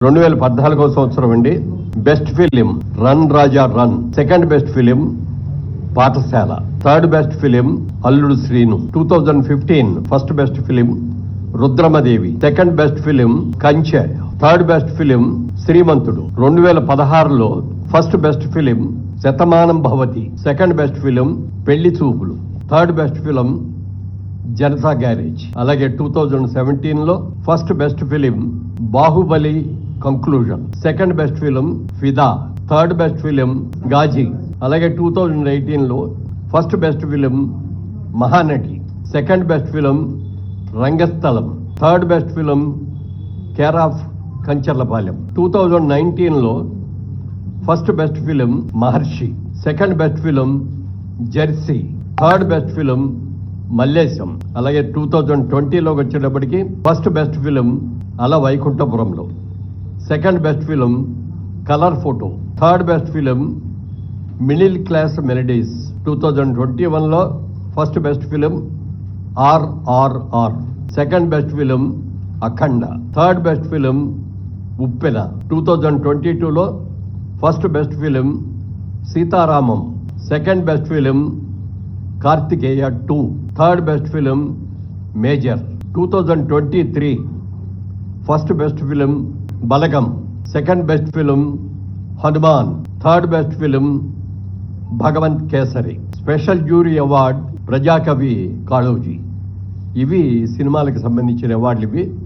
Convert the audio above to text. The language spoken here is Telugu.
2014 సంవత్సరం అండి. Best film run Raja run, second best film Paathshala, third best film Alludu Srinu. 2015 first best film Rudhramadevi, second best film Kanche, third best film Srimanthudu. 2016లో first best film Shatamanam Bhavati, second best film Pelli Choopulu, third best film Janatha garage. అలాగే 2017లో first best film Baahubali conclusion, second best film Fidaa, third best film Ghazi. అలాగే 2018లో first best film Mahanati, second best film Rangasthalam, third best film care of Kancharlapalem. 2019లో first best film Maharshi, second best film Jersey, third best film Mallesham. అలాగే 2020లోకి వచ్చేటప్పటికి first best film Ala Vaikunthapurramuloo, second best film colour photo, third best film middle class melodies. 2021లో first best film RRR, second best film Akhanda, third best film Uppena. 2022లో first best film Sita Ramam, second best film Karthikeya 2, third best film major. 2023 first best film బలగం, second best film Hanuman, third best film Bhagavanth Kesari. Special jury award Prajakavi Kaloji. ఇవి సినిమాలకు సంబంధించిన అవార్డులు ఇవి.